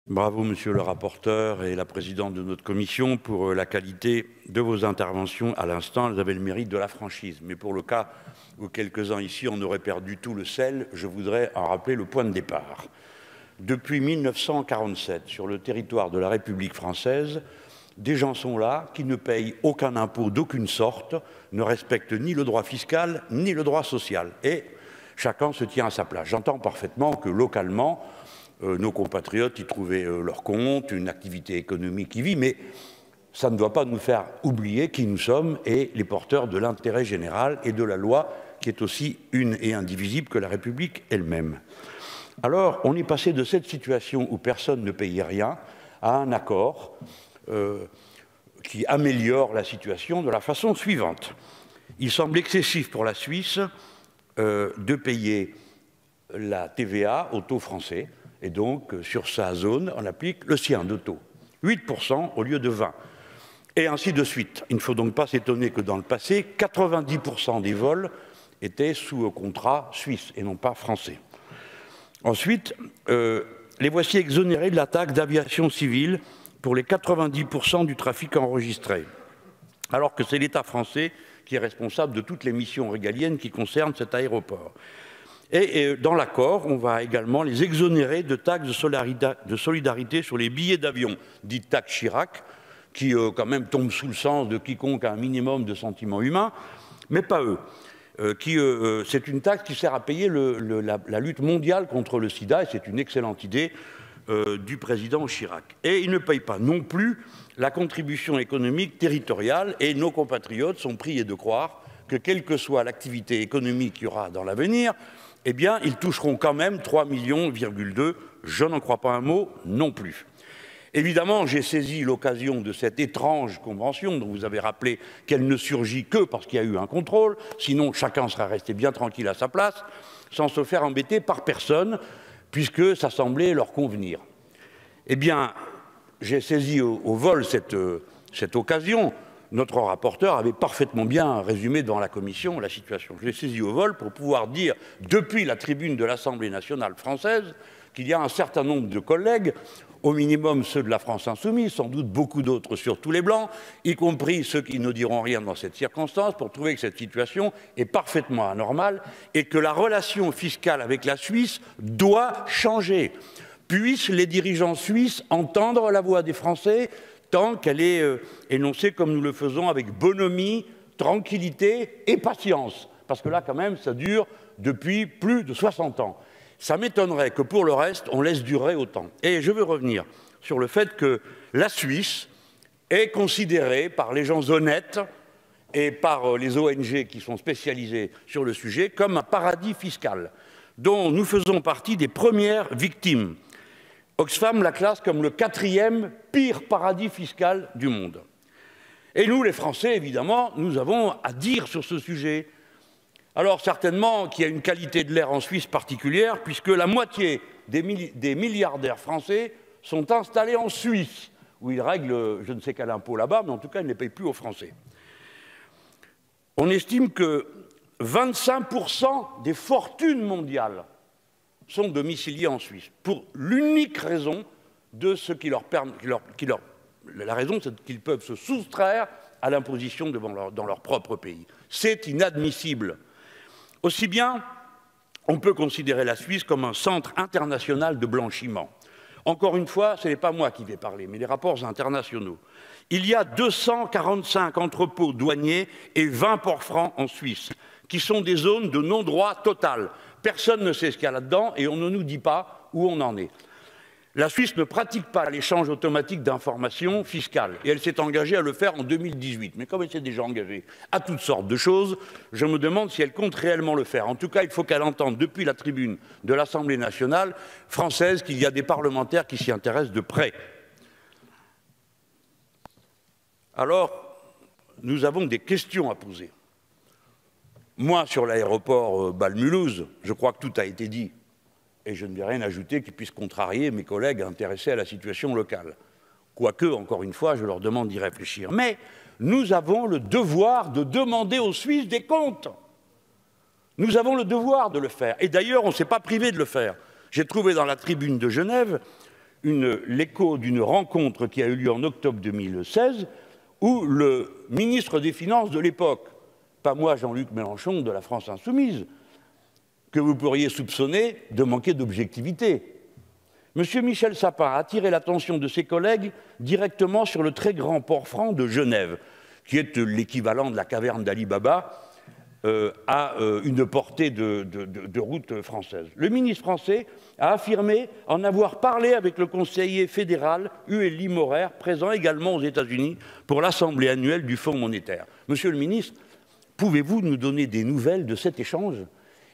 Bravo, monsieur le rapporteur et la présidente de notre commission, pour la qualité de vos interventions à l'instant. Elles avaient le mérite de la franchise. Mais pour le cas où quelques-uns ici en auraient perdu tout le sel, je voudrais en rappeler le point de départ. Depuis 1947, sur le territoire de la République française, des gens sont là qui ne payent aucun impôt d'aucune sorte, ne respectent ni le droit fiscal ni le droit social. Et chacun se tient à sa place. J'entends parfaitement que localement, nos compatriotes y trouvaient leur compte, une activité économique qui vit, mais ça ne doit pas nous faire oublier qui nous sommes et les porteurs de l'intérêt général et de la loi qui est aussi une et indivisible que la République elle-même. Alors, on est passé de cette situation où personne ne payait rien à un accord qui améliore la situation de la façon suivante. Il semble excessif pour la Suisse de payer la TVA au taux français, et donc sur sa zone, on applique le sien de taux, 8% au lieu de 20%. Et ainsi de suite. Il ne faut donc pas s'étonner que dans le passé, 90% des vols étaient sous contrat suisse et non pas français. Ensuite, les voici exonérés de la taxe d'aviation civile pour les 90% du trafic enregistré, alors que c'est l'État français qui est responsable de toutes les missions régaliennes qui concernent cet aéroport. Et dans l'accord, on va également les exonérer de taxes de solidarité sur les billets d'avion, dite taxe Chirac, qui quand même tombe sous le sens de quiconque a un minimum de sentiments humains, mais pas eux. C'est une taxe qui sert à payer la lutte mondiale contre le sida, et c'est une excellente idée du président Chirac. Et ils ne payent pas non plus la contribution économique territoriale, et nos compatriotes sont priés de croire que quelle que soit l'activité économique qu'il y aura dans l'avenir, eh bien, ils toucheront quand même 3,2 millions. Je n'en crois pas un mot non plus. Évidemment, j'ai saisi l'occasion de cette étrange convention dont vous avez rappelé qu'elle ne surgit que parce qu'il y a eu un contrôle, sinon chacun serait resté bien tranquille à sa place, sans se faire embêter par personne, puisque ça semblait leur convenir. Eh bien, j'ai saisi au vol cette occasion. Notre rapporteur avait parfaitement bien résumé devant la commission la situation. Je l'ai saisi au vol pour pouvoir dire, depuis la tribune de l'Assemblée nationale française, qu'il y a un certain nombre de collègues, au minimum ceux de la France insoumise, sans doute beaucoup d'autres sur tous les blancs, y compris ceux qui ne diront rien dans cette circonstance, pour trouver que cette situation est parfaitement anormale et que la relation fiscale avec la Suisse doit changer. Puissent les dirigeants suisses entendre la voix des Français tant qu'elle est énoncée comme nous le faisons avec bonhomie, tranquillité et patience. Parce que là, quand même, ça dure depuis plus de 60 ans. Ça m'étonnerait que pour le reste, on laisse durer autant. Et je veux revenir sur le fait que la Suisse est considérée par les gens honnêtes et par les ONG qui sont spécialisées sur le sujet comme un paradis fiscal, dont nous faisons partie des premières victimes. Oxfam la classe comme le 4e pire paradis fiscal du monde. Et nous, les Français, évidemment, nous avons à dire sur ce sujet. Alors certainement qu'il y a une qualité de l'air en Suisse particulière, puisque la moitié des milliardaires français sont installés en Suisse, où ils règlent je ne sais quel impôt là-bas, mais en tout cas, ils ne les payent plus aux Français. On estime que 25% des fortunes mondiales sont domiciliés en Suisse, pour l'unique raison de ce qui leur permet, la raison, c'est qu'ils peuvent se soustraire à l'imposition dans leur propre pays. C'est inadmissible. Aussi bien, on peut considérer la Suisse comme un centre international de blanchiment. Encore une fois, ce n'est pas moi qui vais parler, mais les rapports internationaux. Il y a 245 entrepôts douaniers et 20 ports francs en Suisse, qui sont des zones de non-droit total. Personne ne sait ce qu'il y a là-dedans et on ne nous dit pas où on en est. La Suisse ne pratique pas l'échange automatique d'informations fiscales et elle s'est engagée à le faire en 2018. Mais comme elle s'est déjà engagée à toutes sortes de choses, je me demande si elle compte réellement le faire. En tout cas, il faut qu'elle entende depuis la tribune de l'Assemblée nationale française qu'il y a des parlementaires qui s'y intéressent de près. Alors, nous avons des questions à poser. Moi, sur l'aéroport Bâle-Mulhouse, je crois que tout a été dit. Et je ne vais rien ajouter qui puisse contrarier mes collègues intéressés à la situation locale. Quoique, encore une fois, je leur demande d'y réfléchir. Mais nous avons le devoir de demander aux Suisses des comptes. Nous avons le devoir de le faire. Et d'ailleurs, on ne s'est pas privé de le faire. J'ai trouvé dans la tribune de Genève l'écho d'une rencontre qui a eu lieu en octobre 2016 où le ministre des Finances de l'époque, pas moi Jean-Luc Mélenchon de la France Insoumise, que vous pourriez soupçonner de manquer d'objectivité, M. Michel Sapin a attiré l'attention de ses collègues directement sur le très grand port franc de Genève, qui est l'équivalent de la caverne d'Ali Baba à une portée de route française. Le ministre français a affirmé en avoir parlé avec le conseiller fédéral Ueli Maurer, présent également aux États-Unis pour l'Assemblée annuelle du Fonds monétaire. Monsieur le ministre, pouvez-vous nous donner des nouvelles de cet échange ?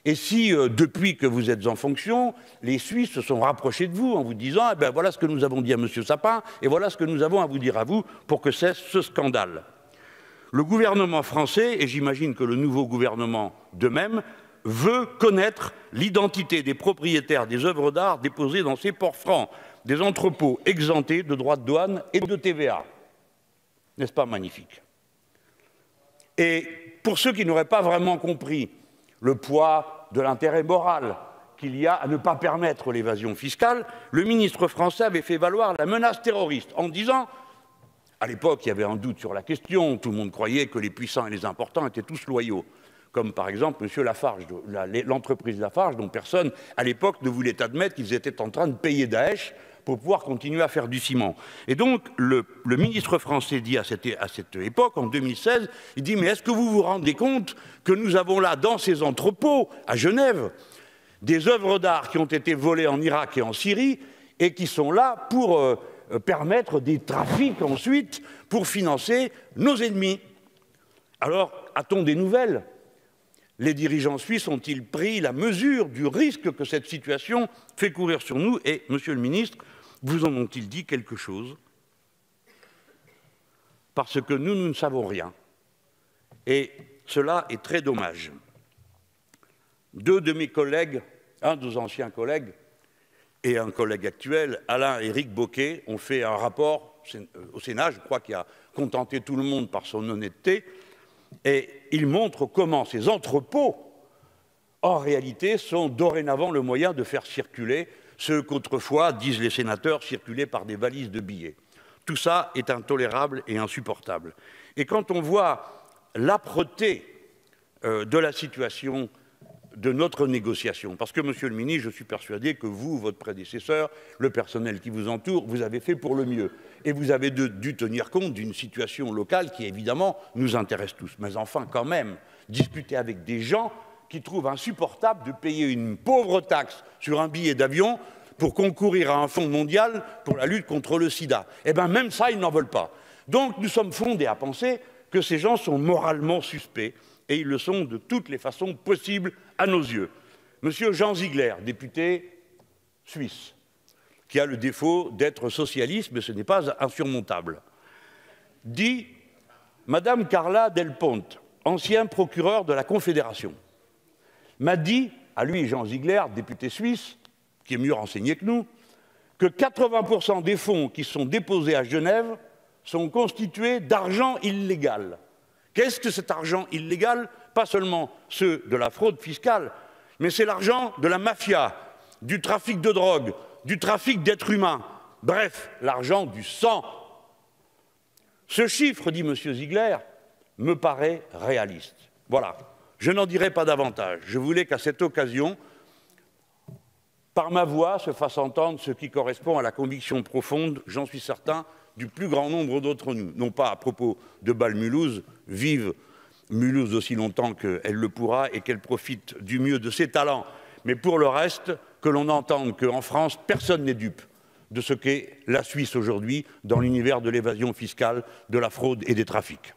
Et si, depuis que vous êtes en fonction, les Suisses se sont rapprochés de vous en vous disant eh « voilà ce que nous avons dit à M. Sapin et voilà ce que nous avons à vous dire à vous pour que cesse ce scandale ». Le gouvernement français, et j'imagine que le nouveau gouvernement de même, veut connaître l'identité des propriétaires des œuvres d'art déposées dans ces ports francs, des entrepôts exemptés de droits de douane et de TVA. N'est-ce pas magnifique? Et pour ceux qui n'auraient pas vraiment compris le poids de l'intérêt moral qu'il y a à ne pas permettre l'évasion fiscale, le ministre français avait fait valoir la menace terroriste en disant, à l'époque il y avait un doute sur la question, tout le monde croyait que les puissants et les importants étaient tous loyaux, comme par exemple M. Lafarge, l'entreprise Lafarge, dont personne à l'époque ne voulait admettre qu'ils étaient en train de payer Daesh pour pouvoir continuer à faire du ciment. Et donc, le ministre français dit à cette époque, en 2016, il dit « Mais est-ce que vous vous rendez compte que nous avons là, dans ces entrepôts, à Genève, des œuvres d'art qui ont été volées en Irak et en Syrie et qui sont là pour permettre des trafics ensuite pour financer nos ennemis ?» Alors, a-t-on des nouvelles? Les dirigeants suisses ont-ils pris la mesure du risque que cette situation fait courir sur nous? Et, monsieur le ministre, vous en ont-ils dit quelque chose? Parce que nous ne savons rien. Et cela est très dommage. Deux de mes collègues, un de nos anciens collègues et un collègue actuel, Alain et Éric Bocquet, ont fait un rapport au Sénat, je crois, qui a contenté tout le monde par son honnêteté, et il montre comment ces entrepôts, en réalité, sont dorénavant le moyen de faire circuler ce qu'autrefois, disent les sénateurs, circulaient par des valises de billets. Tout ça est intolérable et insupportable. Et quand on voit l'âpreté de la situation de notre négociation, parce que, monsieur le ministre, je suis persuadé que vous, votre prédécesseur, le personnel qui vous entoure, vous avez fait pour le mieux. Et vous avez dû tenir compte d'une situation locale qui, évidemment, nous intéresse tous. Mais enfin, quand même, discuter avec des gens qui trouvent insupportable de payer une pauvre taxe sur un billet d'avion pour concourir à un fonds mondial pour la lutte contre le sida. Eh bien, même ça, ils n'en veulent pas. Donc, nous sommes fondés à penser que ces gens sont moralement suspects, et ils le sont de toutes les façons possibles à nos yeux. Monsieur Jean Ziegler, député suisse, qui a le défaut d'être socialiste, mais ce n'est pas insurmontable, dit « Madame Carla Del Ponte, ancien procureur de la Confédération, m'a dit, à lui Jean Ziegler, député suisse, qui est mieux renseigné que nous, que 80% des fonds qui sont déposés à Genève sont constitués d'argent illégal. Qu'est-ce que cet argent illégal? Pas seulement ceux de la fraude fiscale, mais c'est l'argent de la mafia, du trafic de drogue, du trafic d'êtres humains, bref, l'argent du sang. Ce chiffre, dit M. Ziegler, me paraît réaliste. Voilà, je n'en dirai pas davantage. Je voulais qu'à cette occasion, par ma voix, se fasse entendre ce qui correspond à la conviction profonde, j'en suis certain, du plus grand nombre d'entre nous. Non pas à propos de Bâle-Mulhouse, vive Mulhouse aussi longtemps qu'elle le pourra et qu'elle profite du mieux de ses talents, mais pour le reste, que l'on entende qu'en France, personne n'est dupe de ce qu'est la Suisse aujourd'hui dans l'univers de l'évasion fiscale, de la fraude et des trafics.